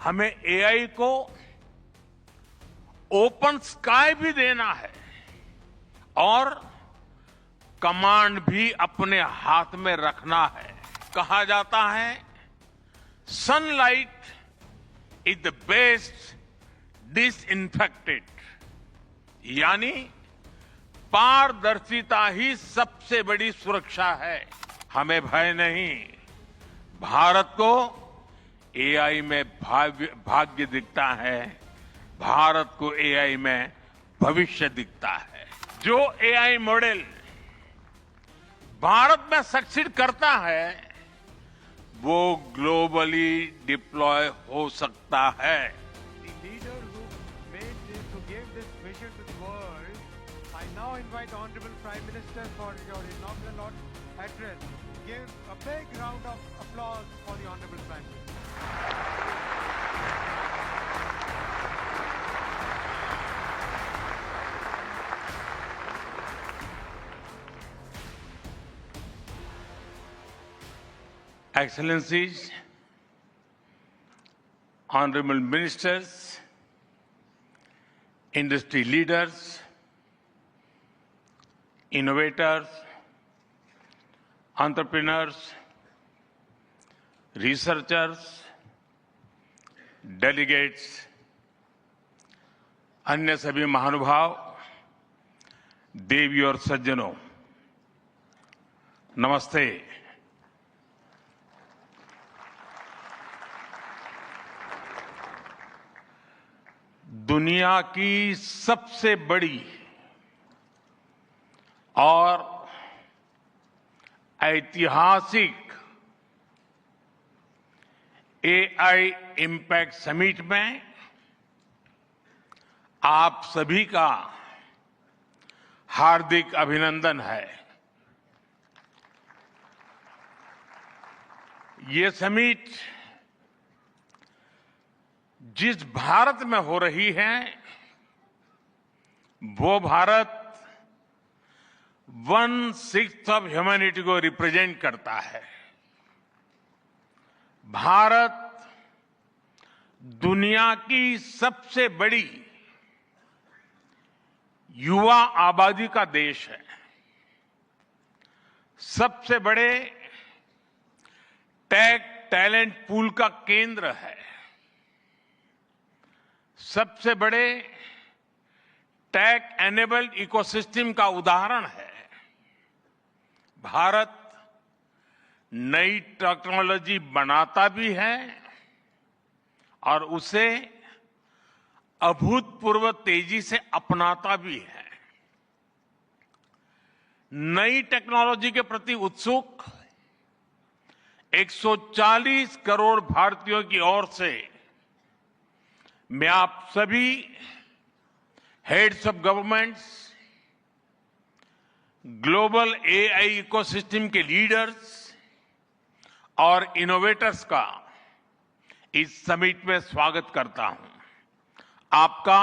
हमें एआई को open sky भी देना है और कमांड भी अपने हाथ में रखना है। कहा जाता है sunlight is the best disinfectant, यानी पारदर्शिता ही सबसे बड़ी सुरक्षा है। हमें भय नहीं, भारत को एआई में भाग्य दिखता है, भारत को एआई में भविष्य दिखता है। जो एआई मॉडल भारत में सक्सीड करता है वो ग्लोबली डिप्लॉय हो सकता है। The leader who gave this vision to the world, I now invite Honorable Prime Minister for your inaugural address. Give a big round of applause for the Honorable Prime Minister. Excellencies, Honorable Ministers, industry leaders, innovators, entrepreneurs, researchers, delegates, अन्य सभी महानुभाव, देवी और सज्जनों, नमस्ते। दुनिया की सबसे बड़ी और ऐतिहासिक एआई इम्पैक्ट समिट में आप सभी का हार्दिक अभिनंदन है। ये समिट जिस भारत में हो रही है वो भारत 1/6 ऑफ ह्यूमैनिटी को रिप्रेजेंट करता है। भारत दुनिया की सबसे बड़ी युवा आबादी का देश है, सबसे बड़े टेक टैलेंट पूल का केंद्र है, सबसे बड़े टेक एनेबल्ड इकोसिस्टम का उदाहरण है। भारत नई टेक्नोलॉजी बनाता भी है और उसे अभूतपूर्व तेजी से अपनाता भी है। नई टेक्नोलॉजी के प्रति उत्सुक 140 करोड़ भारतीयों की ओर से मैं आप सभी heads of governments, global AI ecosystem के लीडर्स और इनोवेटर्स का इस समिट में स्वागत करता हूं, आपका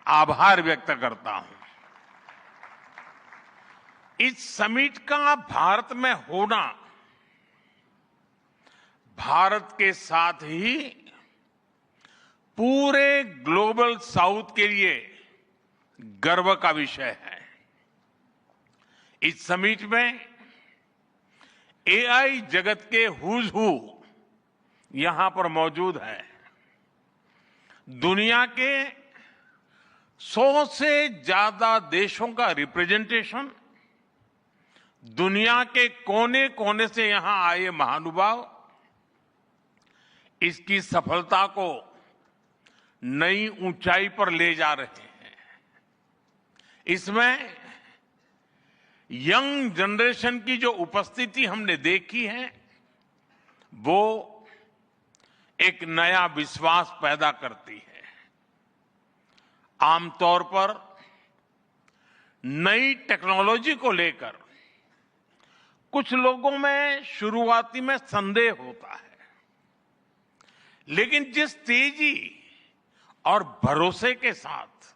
आभार व्यक्त करता हूं। इस समिट का भारत में होना भारत के साथ ही पूरे ग्लोबल साउथ के लिए गर्व का विषय है। इस समिट में एआई जगत के हुज हू यहां पर मौजूद है। दुनिया के 100 से ज्यादा देशों का रिप्रेजेंटेशन, दुनिया के कोने कोने से यहां आए महानुभाव इसकी सफलता को नई ऊंचाई पर ले जा रहे हैं। इसमें यंग जनरेशन की जो उपस्थिति हमने देखी है वो एक नया विश्वास पैदा करती है। आमतौर पर नई टेक्नोलॉजी को लेकर कुछ लोगों में शुरुआती में संदेह होता है, लेकिन जिस तेजी और भरोसे के साथ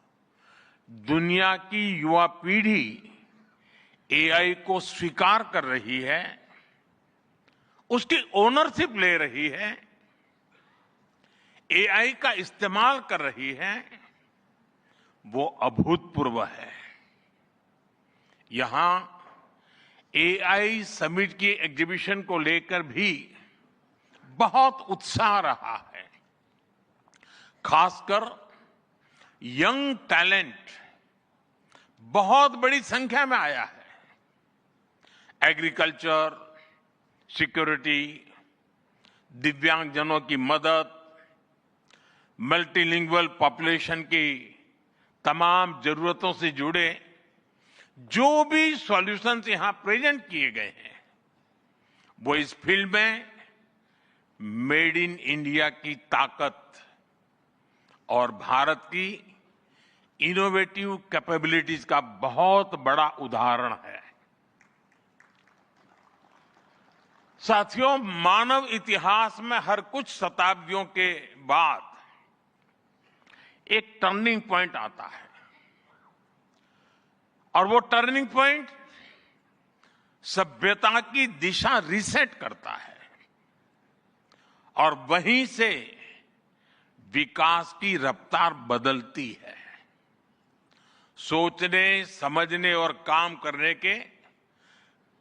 दुनिया की युवा पीढ़ी एआई को स्वीकार कर रही है, उसकी ओनरशिप ले रही है, एआई का इस्तेमाल कर रही है वो अभूतपूर्व है। यहां एआई समिट की एग्जीबिशन को लेकर भी बहुत उत्साह रहा है। खासकर यंग टैलेंट बहुत बड़ी संख्या में आया है। एग्रीकल्चर, सिक्योरिटी, दिव्यांगजनों की मदद, मल्टीलिंगुअल पॉपुलेशन की तमाम जरूरतों से जुड़े जो भी सॉल्यूशंस यहां प्रेजेंट किए गए हैं वो इस फील्ड में मेड इन इंडिया की ताकत और भारत की इनोवेटिव कैपेबिलिटीज का बहुत बड़ा उदाहरण है। साथियों, मानव इतिहास में हर कुछ शताब्दियों के बाद एक टर्निंग पॉइंट आता है और वो टर्निंग पॉइंट सभ्यता की दिशा रीसेट करता है और वहीं से विकास की रफ्तार बदलती है। सोचने, समझने और काम करने के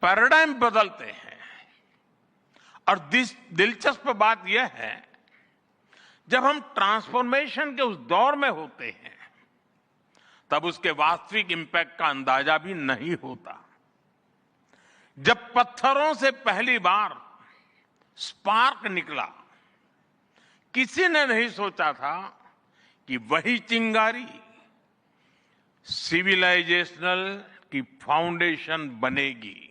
पैराडाइम बदलते हैं। और दिलचस्प बात यह है, जब हम ट्रांसफॉर्मेशन के उस दौर में होते हैं तब उसके वास्तविक इंपैक्ट का अंदाजा भी नहीं होता। जब पत्थरों से पहली बार स्पार्क निकला, किसी ने नहीं सोचा था कि वही चिंगारी सिविलाइजेशनल की फाउंडेशन बनेगी।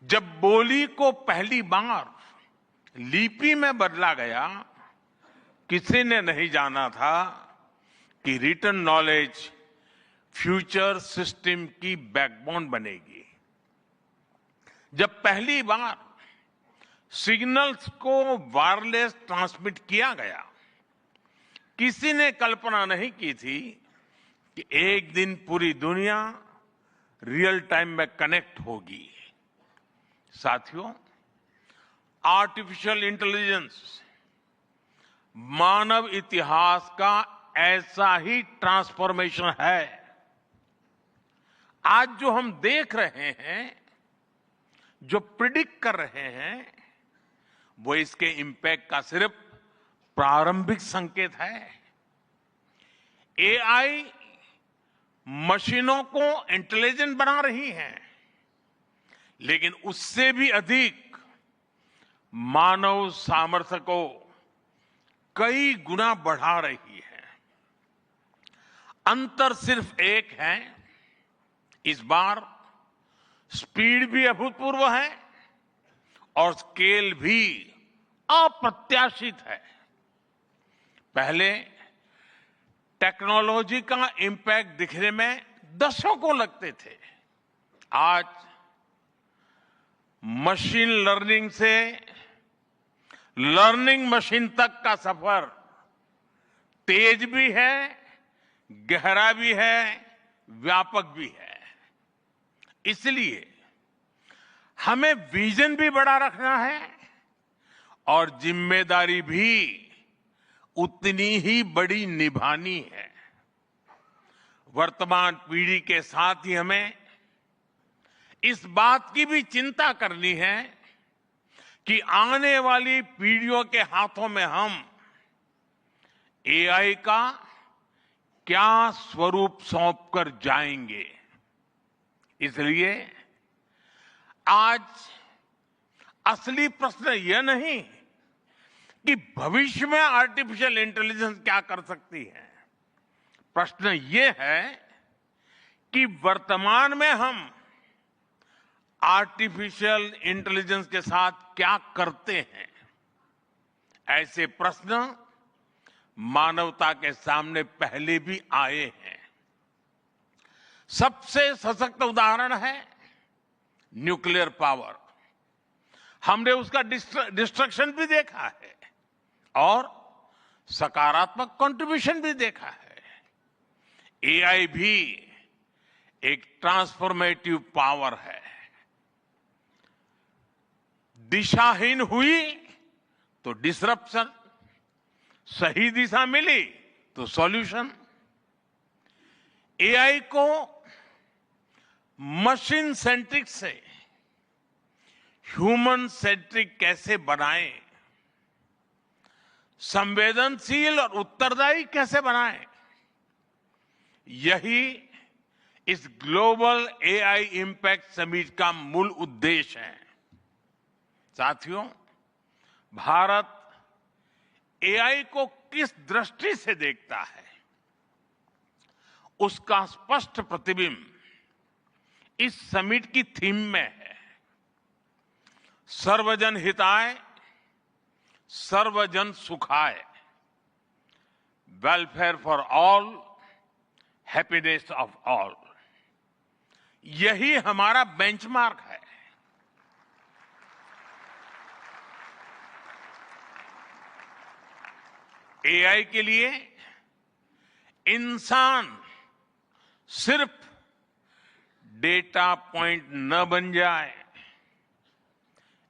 जब बोली को पहली बार लिपि में बदला गया, किसी ने नहीं जाना था कि रिटन नॉलेज फ्यूचर सिस्टम की बैकबोन बनेगी। जब पहली बार सिग्नल्स को वायरलेस ट्रांसमिट किया गया, किसी ने कल्पना नहीं की थी कि एक दिन पूरी दुनिया रियल टाइम में कनेक्ट होगी। साथियों, आर्टिफिशियल इंटेलिजेंस मानव इतिहास का ऐसा ही ट्रांसफॉर्मेशन है। आज जो हम देख रहे हैं, जो प्रिडिक्ट कर रहे हैं, वो इसके इंपैक्ट का सिर्फ प्रारंभिक संकेत है। एआई मशीनों को इंटेलिजेंट बना रही है, लेकिन उससे भी अधिक मानव सामर्थ्य को कई गुना बढ़ा रही है। अंतर सिर्फ एक है, इस बार स्पीड भी अभूतपूर्व है और स्केल भी अप्रत्याशित है। पहले टेक्नोलॉजी का इंपैक्ट दिखने में दशकों लगते थे। आज मशीन लर्निंग से लर्निंग मशीन तक का सफर तेज भी है, गहरा भी है, व्यापक भी है। इसलिए हमें विजन भी बड़ा रखना है और जिम्मेदारी भी उतनी ही बड़ी निभानी है। वर्तमान पीढ़ी के साथ ही हमें इस बात की भी चिंता करनी है कि आने वाली पीढ़ियों के हाथों में हम एआई का क्या स्वरूप सौंपकर जाएंगे। इसलिए आज असली प्रश्न यह नहीं कि भविष्य में आर्टिफिशियल इंटेलिजेंस क्या कर सकती है। प्रश्न यह है कि वर्तमान में हम आर्टिफिशियल इंटेलिजेंस के साथ क्या करते हैं। ऐसे प्रश्न मानवता के सामने पहले भी आए हैं। सबसे सशक्त उदाहरण है न्यूक्लियर पावर। हमने उसका डिस्ट्रक्शन भी देखा है और सकारात्मक कंट्रीब्यूशन भी देखा है। एआई भी एक ट्रांसफॉर्मेटिव पावर है। दिशाहीन हुई तो डिसरप्शन, सही दिशा मिली तो सॉल्यूशन। एआई को मशीन सेंट्रिक से ह्यूमन सेंट्रिक कैसे बनाएं, संवेदनशील और उत्तरदायी कैसे बनाएं, यही इस ग्लोबल एआई इंपैक्ट समिट का मूल उद्देश्य है। साथियों, भारत एआई को किस दृष्टि से देखता है, उसका स्पष्ट प्रतिबिंब इस समिट की थीम में है। सर्वजन हिताय, सर्वजन सुखाय, welfare for all, happiness of all, यही हमारा बेंचमार्क है। एआई के लिए इंसान सिर्फ डेटा पॉइंट न बन जाए,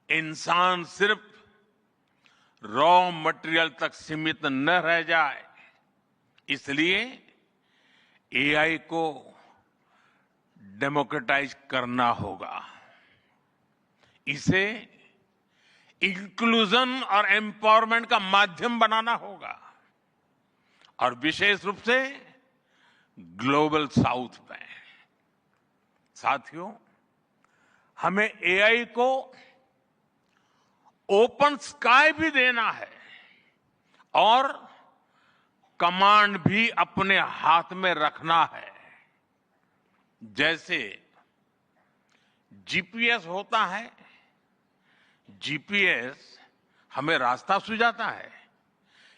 इंसान सिर्फ रॉ मटेरियल तक सीमित न रह जाए, इसलिए एआई को डेमोक्रेटाइज करना होगा। इसे इंक्लूजन और एम्पावरमेंट का माध्यम बनाना होगा, और विशेष रूप से ग्लोबल साउथ में। साथियों, हमें एआई को ओपन स्काई भी देना है और कमांड भी अपने हाथ में रखना है। जैसे जीपीएस होता है, जीपीएस हमें रास्ता सुझाता है,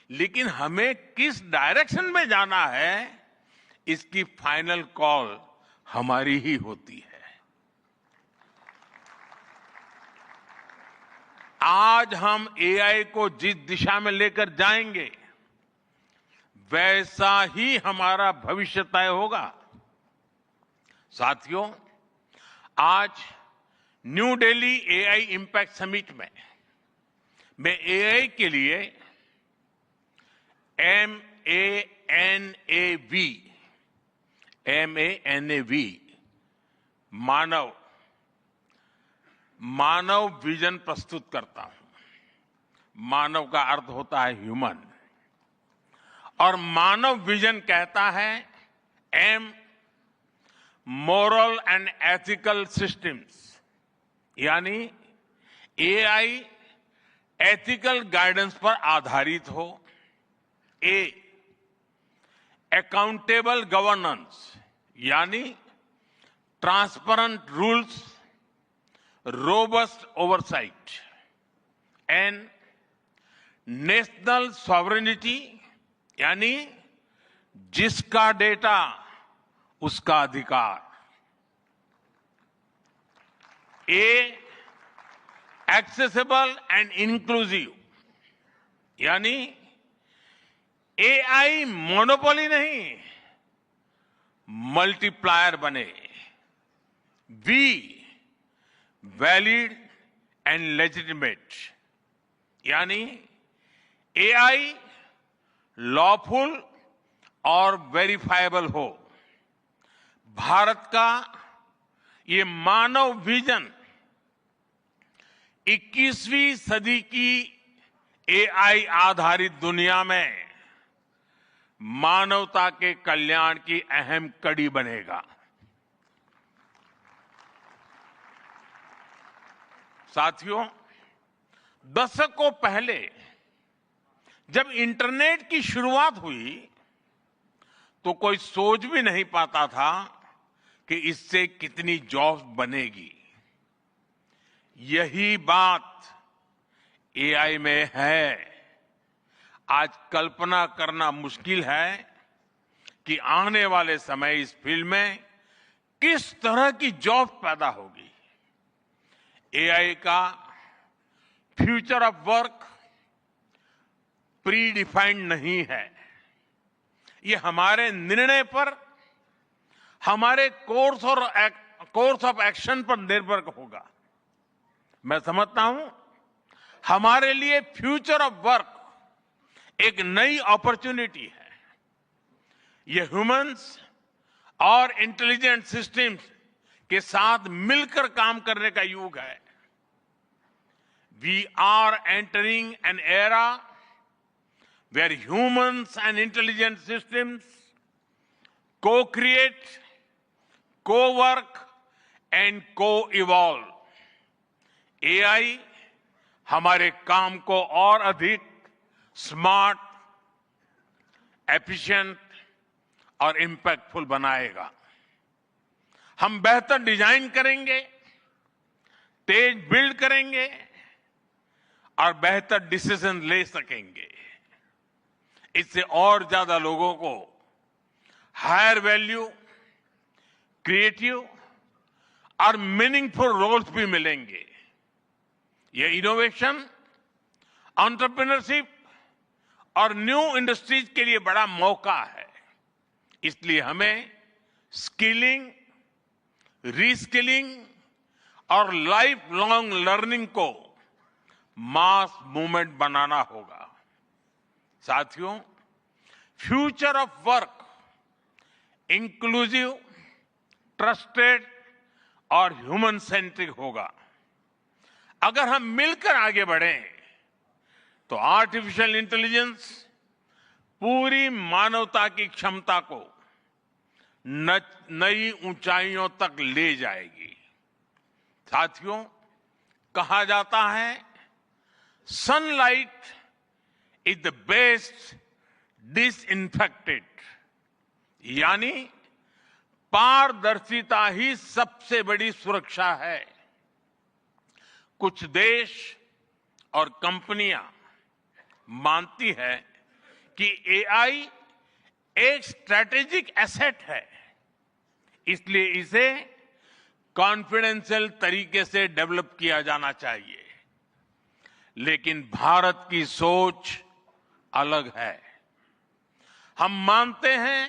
लेकिन हमें किस डायरेक्शन में जाना है, इसकी फाइनल कॉल हमारी ही होती है। आज हम एआई को जिस दिशा में लेकर जाएंगे, वैसा ही हमारा भविष्य तय होगा। साथियों, आज new Delhi AI impact summit में मैं एआई के लिए MANAV मानव विजन प्रस्तुत करता हूं। मानव का अर्थ होता है ह्यूमन, और मानव विजन कहता है M, moral and ethical systems, यानी एआई एथिकल गाइडेंस पर आधारित हो। A, अकाउंटेबल गवर्नेंस, यानी transparent rules, robust oversight. N, national sovereignty, यानी जिसका डेटा उसका अधिकार। A, एक्सेसिबल एंड इंक्लूसिव, यानी एआई मोनोपोली नहीं, मल्टीप्लायर बने। V, वैलिड एंड लेजिटिमेट, यानी एआई लॉफुल और वेरीफाइबल हो। भारत का ये मानव विजन 21वीं सदी की एआई आधारित दुनिया में मानवता के कल्याण की अहम कड़ी बनेगा। साथियों, दशकों पहले जब इंटरनेट की शुरुआत हुई तो कोई सोच भी नहीं पाता था कि इससे कितनी जॉब्स बनेगी। यही बात एआई में है। आज कल्पना करना मुश्किल है कि आने वाले समय इस फील्ड में किस तरह की जॉब पैदा होगी। एआई का future of work pre defined नहीं है। ये हमारे निर्णय पर, हमारे कोर्स ऑफ एक्शन पर निर्भर होगा। मैं समझता हूं हमारे लिए फ्यूचर ऑफ वर्क एक नई अपॉर्चुनिटी है। ये ह्यूमंस और इंटेलिजेंट सिस्टम्स के साथ मिलकर काम करने का युग है। We are entering an era where humans and intelligent systems co-create, co-work and co-evolve. AI हमारे काम को और अधिक स्मार्ट, एफिशिएंट और इंपैक्टफुल बनाएगा। हम बेहतर डिजाइन करेंगे, तेज बिल्ड करेंगे और बेहतर डिसीजन ले सकेंगे। इससे और ज्यादा लोगों को हायर वैल्यू, क्रिएटिव और मीनिंगफुल रोल्स भी मिलेंगे। ये इनोवेशन, एंटरप्रेन्योरशिप और न्यू इंडस्ट्रीज के लिए बड़ा मौका है। इसलिए हमें स्किलिंग, रीस्किलिंग और लाइफ लॉन्ग लर्निंग को मास मूवमेंट बनाना होगा। साथियों, future of work inclusive, trusted और ह्यूमन सेंट्रिक होगा। अगर हम मिलकर आगे बढ़ें तो आर्टिफिशियल इंटेलिजेंस पूरी मानवता की क्षमता को नई ऊंचाइयों तक ले जाएगी। साथियों, कहा जाता है sunlight is the best disinfectant, यानी पारदर्शिता ही सबसे बड़ी सुरक्षा है। कुछ देश और कंपनियां मानती है कि एआई एक स्ट्रैटेजिक एसेट है, इसलिए इसे कॉन्फिडेंशियल तरीके से डेवलप किया जाना चाहिए। लेकिन भारत की सोच अलग है। हम मानते हैं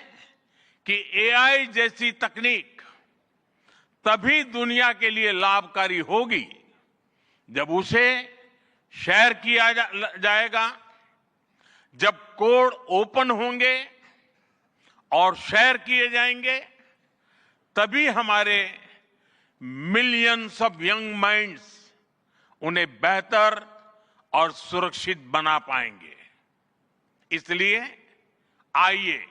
कि एआई जैसी तकनीक तभी दुनिया के लिए लाभकारी होगी जब उसे शेयर किया जाएगा, जब कोड ओपन होंगे और शेयर किए जाएंगे, तभी हमारे मिलियंस ऑफ यंग माइंड्स उन्हें बेहतर और सुरक्षित बना पाएंगे। इसलिए आइए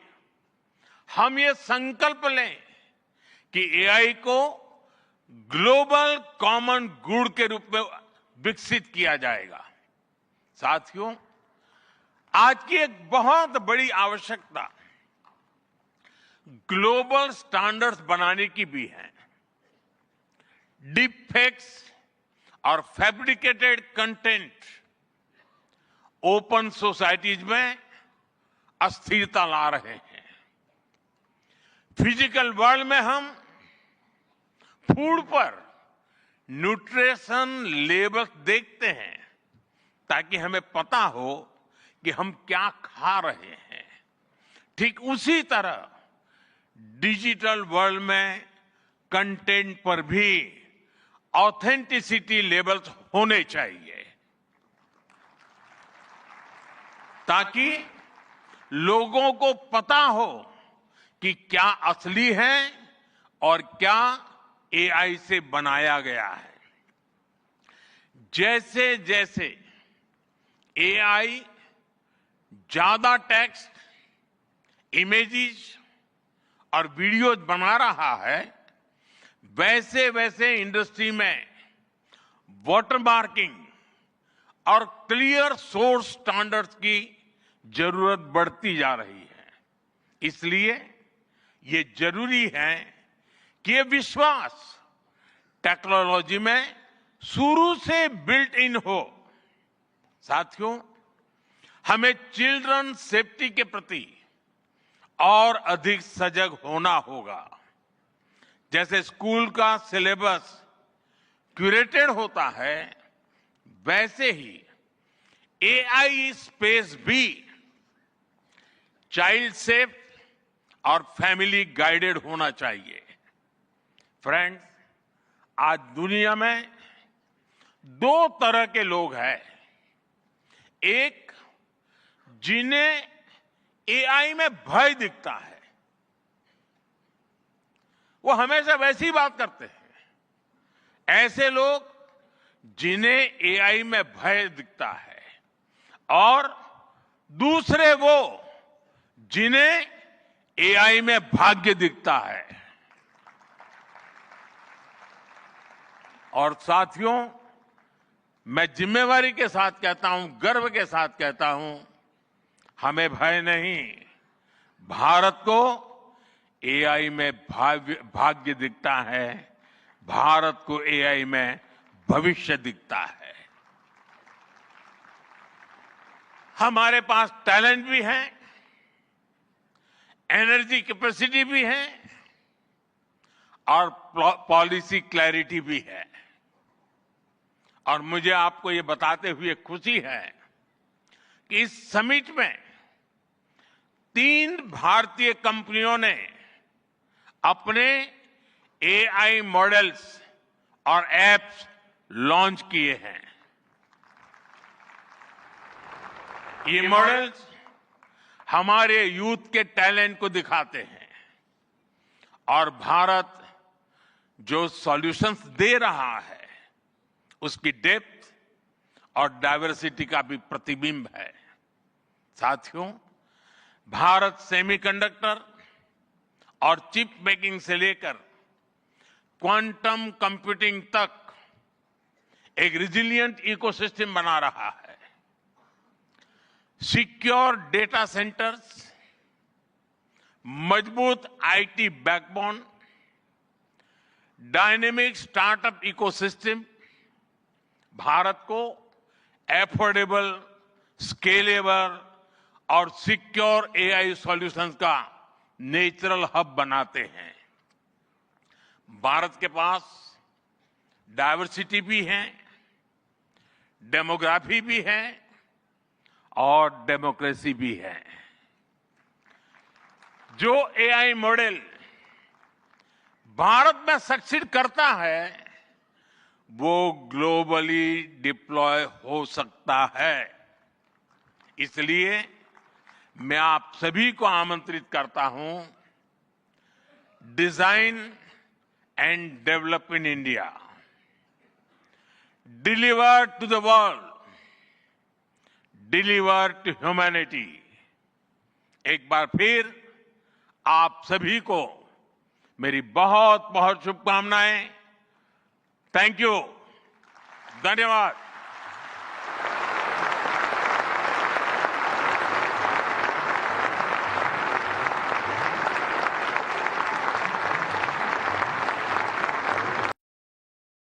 हम ये संकल्प लें कि एआई को ग्लोबल कॉमन गुड के रूप में विकसित किया जाएगा। साथियों, आज की एक बहुत बड़ी आवश्यकता ग्लोबल स्टैंडर्ड्स बनाने की भी है। डीप फेक्स और फैब्रिकेटेड कंटेंट ओपन सोसाइटीज में अस्थिरता ला रहे हैं। फिजिकल वर्ल्ड में हम फूड पर न्यूट्रिशन लेबल्स देखते हैं ताकि हमें पता हो कि हम क्या खा रहे हैं। ठीक उसी तरह डिजिटल वर्ल्ड में कंटेंट पर भी ऑथेंटिसिटी लेबल्स होने चाहिए ताकि लोगों को पता हो कि क्या असली है और क्या एआई से बनाया गया है। जैसे जैसे एआई ज्यादा टेक्स्ट, इमेजेस और वीडियोज बना रहा है, वैसे वैसे इंडस्ट्री में वाटरमार्किंग और क्लियर सोर्स स्टैंडर्ड्स की जरूरत बढ़ती जा रही है। इसलिए ये जरूरी है कि ये विश्वास टेक्नोलॉजी में शुरू से बिल्ट इन हो। साथियों, हमें चिल्ड्रन सेफ्टी के प्रति और अधिक सजग होना होगा। जैसे स्कूल का सिलेबस क्यूरेटेड होता है, वैसे ही एआई स्पेस भी चाइल्ड सेफ और फैमिली गाइडेड होना चाहिए। फ्रेंड्स, आज दुनिया में दो तरह के लोग हैं। एक जिन्हें एआई में भय दिखता है, वो हमेशा वैसी बात करते हैं। ऐसे लोग जिन्हें एआई में भय दिखता है और दूसरे वो जिन्हें एआई में भाग्य दिखता है। और साथियों, मैं जिम्मेवारी के साथ कहता हूं, गर्व के साथ कहता हूं, हमें भय नहीं, भारत को एआई में भाग्य दिखता है, भारत को एआई में भविष्य दिखता है। हमारे पास टैलेंट भी है, एनर्जी कैपेसिटी भी है और पॉलिसी क्लैरिटी भी है। और मुझे आपको ये बताते हुए खुशी है कि इस समिट में 3 भारतीय कंपनियों ने अपने एआई मॉडल्स और एप्स लॉन्च किए हैं। ये मॉडल्स हमारे यूथ के टैलेंट को दिखाते हैं और भारत जो सॉल्यूशंस दे रहा है उसकी डेप्थ और डाइवर्सिटी का भी प्रतिबिंब है। साथियों, भारत सेमीकंडक्टर और चिप मेकिंग से लेकर क्वांटम कंप्यूटिंग तक एक रिजिलिएंट इकोसिस्टम बना रहा है। सिक्योर डेटा सेंटर्स, मजबूत IT backbone, dynamic startup ecosystem Bharat को एफोर्डेबल, स्केलेबल और सिक्योर एआई सॉल्यूशंस का नेचुरल हब बनाते हैं। भारत के पास डाइवर्सिटी भी है, डेमोग्राफी भी है और डेमोक्रेसी भी है। जो एआई मॉडल भारत में सक्सीड करता है वो ग्लोबली डिप्लॉय हो सकता है। इसलिए मैं आप सभी को आमंत्रित करता हूं, design and develop in India, deliver to the world, deliver to humanity. एक बार फिर आप सभी को मेरी बहुत बहुत शुभकामनाएं। थैंक यू, धन्यवाद।